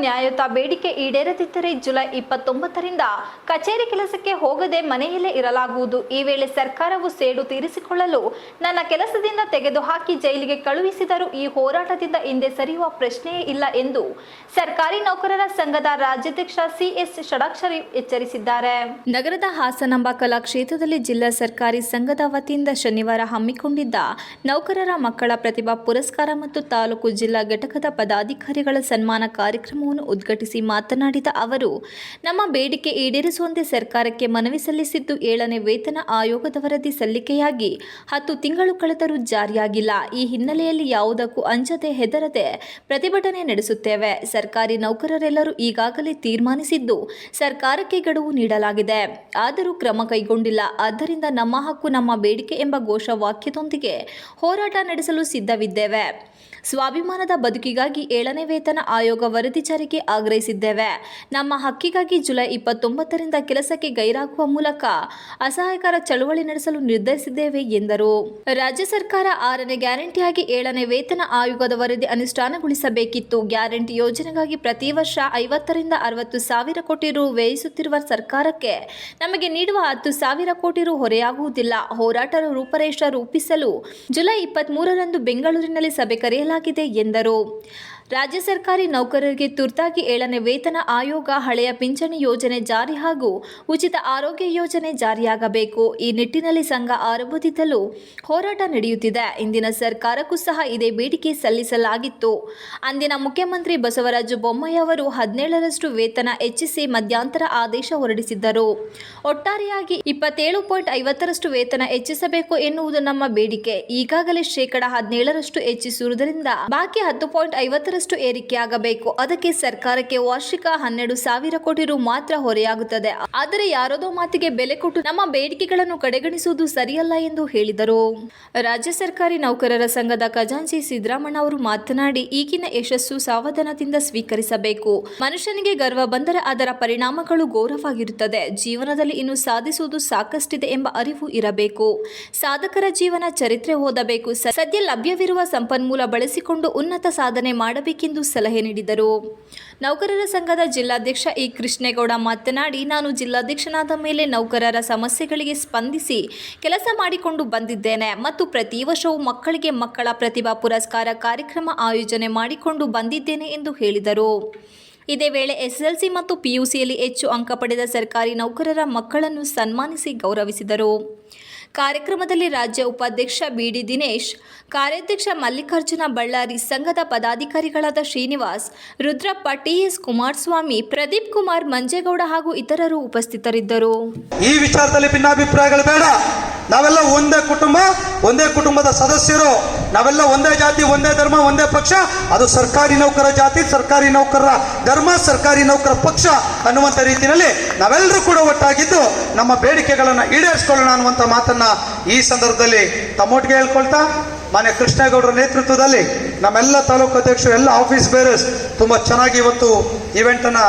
ನ್ಯಾಯಯುತ ಬೇಡಿಕೆ ಈಡೇರದಿದ್ದರೆ ಜುಲೈ 29ರಿಂದ ಕಚೇರಿ ಕೆಲಸಕ್ಕೆ ಹೋಗದೆ ಮನೆಯಲ್ಲೇ ಇರಲಾಗುವುದು. ಈ ವೇಳೆ ಸರ್ಕಾರವು ಸೇಡು ತೀರಿಸಿಕೊಳ್ಳಲು ನನ್ನ ಕೆಲಸದಿಂದ ತೆಗೆದುಹಾಕಿ ಜೈಲಿಗೆ ಕಳುಹಿಸಿದರೂ ಈ ಹೋರಾಟದಿಂದ ಹಿಂದೆ ಸರಿಯುವ ಪ್ರಶ್ನೆಯೇ ಇಲ್ಲ ಎಂದು ಸರ್ಕಾರಿ ನೌಕರರ ಸಂಘದ ರಾಜ್ಯಾಧ್ಯಕ್ಷ ಸಿಎಸ್ ಷಡಾಕ್ಷರಿ ಎಚ್ಚರಿಸಿದ್ದಾರೆ. ನಗರದ ಹಾಸನಾಂಬ ಕಲಾಕ್ಷೇತ್ರದಲ್ಲಿ ಜಿಲ್ಲಾ ಸರ್ಕಾರಿ ಸಂಘದ ವತಿಯಿಂದ ಶನಿವಾರ ಹಮ್ಮಿಕೊಂಡಿದ್ದ ನೌಕರರ ಮಕ್ಕಳ ಪ್ರತಿಭಾ ಪುರಸ್ಕಾರ ಮತ್ತು ತಾಲೂಕು ಜಿಲ್ಲಾ ಘಟಕದ ಪದಾಧಿಕಾರಿಗಳ ಸನ್ಮಾನ ಕಾರ್ಯಕ್ರಮವನ್ನು ಉದ್ಘಾಟಿಸಿ ಮಾತನಾಡಿದ ಅವರು, ನಮ್ಮ ಬೇಡಿಕೆ ಈಡೇರಿಸುವಂತೆ ಸರ್ಕಾರಕ್ಕೆ ಮನವಿ ಸಲ್ಲಿಸಿದ್ದು 7ನೇ ವೇತನ ಆಯೋಗದ ವರದಿ ಸಲ್ಲಿಕೆಯಾಗಿ 10 ತಿಂಗಳು ಕಳೆದರೂ ಜಾರಿಯಾಗಿಲ್ಲ. ಈ ಹಿನ್ನೆಲೆಯಲ್ಲಿ ಯಾವುದಕ್ಕೂ ಅಂಜದೆ ಹೆದರದೆ ಪ್ರತಿಭಟನೆ ನಡೆಸುತ್ತೇವೆ. ಸರ್ಕಾರಿ ನೌಕರರೆಲ್ಲರೂ ಈಗಾಗಲೇ ತೀರ್ಮಾನಿಸಿದ್ದು ಸರ್ಕಾರಕ್ಕೆ ಗಡುವು ನೀಡಲಾಗಿದೆ. ಆದರೂ ಕ್ರಮ ಕೈಗೊಂಡಿಲ್ಲ. ಆದ್ದರಿಂದ ನಮ್ಮ ಹಕ್ಕು ನಮ್ಮ ಬೇಡಿಕೆ ಎಂಬ ಘೋಷವಾಕ್ಯದೊಂದಿಗೆ ಹೋರಾಟ ನಡೆಸಲು ಸಿದ್ಧವಿದ್ದೇವೆ. ಸ್ವಾಭಿಮಾನದ ಬದುಕಿಗಾಗಿ 7ನೇ ವೇತನ ಆಯೋಗ ವರದಿ ಜಾರಿಗೆ ಆಗ್ರಹಿಸಿದ್ದೇವೆ. ನಮ್ಮ ಹಕ್ಕಿಗಾಗಿ ಜುಲೈ 29ರಿಂದ ಕೆಲಸಕ್ಕೆ ಗೈರಾಗುವ ಮೂಲಕ ಅಸಹಕಾರ ಚಳವಳಿ ನಡೆಸಲು ನಿರ್ಧರಿಸಿದ್ದೇವೆ ಎಂದರು. ರಾಜ್ಯ ಸರ್ಕಾರ 6ನೇ ಗ್ಯಾರಂಟಿಯಾಗಿ 7ನೇ ವೇತನ ಆಯೋಗದ ವರದಿ ಅನುಷ್ಠಾನಗೊಳಿಸಬೇಕಿತ್ತು. ಗ್ಯಾರಂಟಿ ಯೋಜನೆಗಾಗಿ ಪ್ರತಿ ವರ್ಷ 50ರಿಂದ 60 ಸಾವಿರ ಕೋಟಿ ರು ವ್ಯಯಿಸುತ್ತಿರುವ ಸರ್ಕಾರಕ್ಕೆ ನಮಗೆ ನೀಡುವ 10 ಸಾವಿರ ಕೋಟಿ ರು ಹೊರೆಯಾಗುವುದಿಲ್ಲ. ಹೋರಾಟ ರೂಪರೇಷ ರೂಪಿಸಲು ಜುಲೈ 23ರಂದು ಬೆಂಗಳೂರಿನಲ್ಲಿ ಸಭೆ ಕರೆಯಲಾಗಿದೆ ಎಂದರು. ರಾಜ್ಯ ಸರ್ಕಾರಿ ನೌಕರರಿಗೆ ತುರ್ತಾಗಿ 7ನೇ ವೇತನ ಆಯೋಗ, ಹಳೆಯ ಪಿಂಚಣಿ ಯೋಜನೆ ಜಾರಿ ಹಾಗೂ ಉಚಿತ ಆರೋಗ್ಯ ಯೋಜನೆ ಜಾರಿಯಾಗಬೇಕು. ಈ ನಿಟ್ಟಿನಲ್ಲಿ ಸಂಘ ಆರಂಭದಿಂದಲೂ ಹೋರಾಟ ನಡೆಯುತ್ತಿದೆ. ಇಂದಿನ ಸರ್ಕಾರಕ್ಕೂ ಸಹ ಇದೇ ಬೇಡಿಕೆ ಸಲ್ಲಿಸಲಾಗಿತ್ತು. ಅಂದಿನ ಮುಖ್ಯಮಂತ್ರಿ ಬಸವರಾಜ ಬೊಮ್ಮಾಯಿ ಅವರು 17ರಷ್ಟು ವೇತನ ಹೆಚ್ಚಿಸಿ ಮಧ್ಯಂತರ ಆದೇಶ ಹೊರಡಿಸಿದ್ದರು. ಒಟ್ಟಾರೆಯಾಗಿ 27.50ರಷ್ಟು ವೇತನ ಹೆಚ್ಚಿಸಬೇಕು ಎನ್ನುವುದು ನಮ್ಮ ಬೇಡಿಕೆ. ಈಗಾಗಲೇ ಶೇಕಡಾ 17ರಷ್ಟು ಹೆಚ್ಚಿಸಿರುವುದರಿಂದ ಬಾಕಿ 10.50ರಷ್ಟು ಏರಿಕೆಯಾಗಬೇಕು. ಅದಕ್ಕೆ ಸರ್ಕಾರಕ್ಕೆ ವಾರ್ಷಿಕ 12 ಸಾವಿರ ಕೋಟಿ ರು ಮಾತ್ರ ಹೊರೆಯಾಗುತ್ತದೆ. ಆದರೆ ಯಾರದೋ ಮಾತಿಗೆ ಬೆಲೆ ಕೊಟ್ಟು ನಮ್ಮ ಬೇಡಿಕೆಗಳನ್ನು ಕಡೆಗಣಿಸುವುದು ಸರಿಯಲ್ಲ ಎಂದು ಹೇಳಿದರು. ರಾಜ್ಯ ಸರ್ಕಾರಿ ನೌಕರರ ಸಂಘದ ಖಜಾಂಚಿ ಸಿದ್ದರಾಮಣ್ಣ ಅವರು ಮಾತನಾಡಿ, ಈಗಿನ ಯಶಸ್ಸು ಸಾವಧಾನದಿಂದ ಸ್ವೀಕರಿಸಬೇಕು. ಮನುಷ್ಯನಿಗೆ ಗರ್ವ ಬಂದರೆ ಅದರ ಪರಿಣಾಮಗಳು ಘೋರವಾಗಿರುತ್ತದೆ. ಜೀವನದಲ್ಲಿ ಇನ್ನು ಸಾಧಿಸುವುದು ಸಾಕಷ್ಟಿದೆ ಎಂಬ ಅರಿವು ಇರಬೇಕು. ಸಾಧಕರ ಜೀವನ ಚರಿತ್ರೆ ಓದಬೇಕು. ಸದ್ಯ ಲಭ್ಯವಿರುವ ಸಂಪನ್ಮೂಲ ಬಳಸಿಕೊಂಡು ಉನ್ನತ ಸಾಧನೆ ಮಾಡಬೇಕೆಂದು ಸಲಹೆ ನೀಡಿದರು. ನೌಕರರ ಸಂಘದ ಜಿಲ್ಲಾಧ್ಯಕ್ಷ ಇ ಕೃಷ್ಣೇಗೌಡ ಮಾತನಾಡಿ, ನಾನು ಜಿಲ್ಲಾಧ್ಯಕ್ಷನಾದ ಮೇಲೆ ನೌಕರರ ಸಮಸ್ಯೆಗಳಿಗೆ ಸ್ಪಂದಿಸಿ ಕೆಲಸ ಮಾಡಿಕೊಂಡು ಬಂದಿದ್ದೇನೆ ಮತ್ತು ಪ್ರತಿ ವರ್ಷವೂ ಮಕ್ಕಳಿಗೆ ಮಕ್ಕಳ ಪ್ರತಿಭಾ ಪುರಸ್ಕಾರ ಕಾರ್ಯಕ್ರಮ ಆಯೋಜನೆ ಮಾಡಿಕೊಂಡು ಬಂದಿದ್ದೇನೆ ಎಂದು ಹೇಳಿದರು. ಇದೇ ವೇಳೆ ಎಸ್ಎಸ್ಎಲ್ಸಿ ಮತ್ತು ಪಿಯುಸಿಯಲ್ಲಿ ಹೆಚ್ಚು ಅಂಕ ಪಡೆದ ಸರ್ಕಾರಿ ನೌಕರರ ಮಕ್ಕಳನ್ನು ಸನ್ಮಾನಿಸಿ ಗೌರವಿಸಿದರು. ಕಾರ್ಯಕ್ರಮದಲ್ಲಿ ರಾಜ್ಯ ಉಪಾಧ್ಯಕ್ಷ ಬಿಡಿ ದಿನೇಶ್, ಕಾರ್ಯಾಧ್ಯಕ್ಷ ಮಲ್ಲಿಕಾರ್ಜುನ ಬಳ್ಳಾರಿ, ಸಂಘದ ಪದಾಧಿಕಾರಿಗಳಾದ ಶ್ರೀನಿವಾಸ್, ರುದ್ರಪ್ಪ, ಟಿಎಸ್ ಕುಮಾರಸ್ವಾಮಿ, ಪ್ರದೀಪ್ ಕುಮಾರ್, ಮಂಜೇಗೌಡ ಹಾಗೂ ಇತರರು ಉಪಸ್ಥಿತರಿದ್ದರು. ಈ ವಿಚಾರದಲ್ಲಿ ಭಿನ್ನಾಭಿಪ್ರಾಯಗಳು ಬೇಡ. ನಾವೆಲ್ಲ ಒಂದೇ ಕುಟುಂಬ, ಒಂದೇ ಕುಟುಂಬದ ಸದಸ್ಯರು. ನಾವೆಲ್ಲ ಒಂದೇ ಜಾತಿ, ಒಂದೇ ಧರ್ಮ, ಒಂದೇ ಪಕ್ಷ. ಅದು ಸರ್ಕಾರಿ ನೌಕರ ಜಾತಿ, ಸರ್ಕಾರಿ ನೌಕರರ ಧರ್ಮ, ಸರ್ಕಾರಿ ನೌಕರ ಪಕ್ಷ ಅನ್ನುವಂಥ ರೀತಿಯಲ್ಲಿ ನಾವೆಲ್ಲರೂ ಕೂಡ ಒಟ್ಟಾಗಿದ್ದು ನಮ್ಮ ಬೇಡಿಕೆಗಳನ್ನು ಈಡೇರಿಸಿಕೊಳ್ಳೋಣ ಅನ್ನುವಂಥ ಮಾತನ್ನ ಈ ಸಂದರ್ಭದಲ್ಲಿ ತಮ್ಮೊಟ್ಟಿಗೆ ಹೇಳ್ಕೊಳ್ತಾ, ಮಾನ್ಯ ಕೃಷ್ಣೇಗೌಡರ ನೇತೃತ್ವದಲ್ಲಿ ನಮ್ಮೆಲ್ಲ ತಾಲೂಕು ಅಧ್ಯಕ್ಷರು, ಎಲ್ಲ ಆಫೀಸ್ ಬೇರರ್ಸ್ ತುಂಬಾ ಚೆನ್ನಾಗಿ ಇವತ್ತು ಇವೆಂಟ್ ಅನ್ನ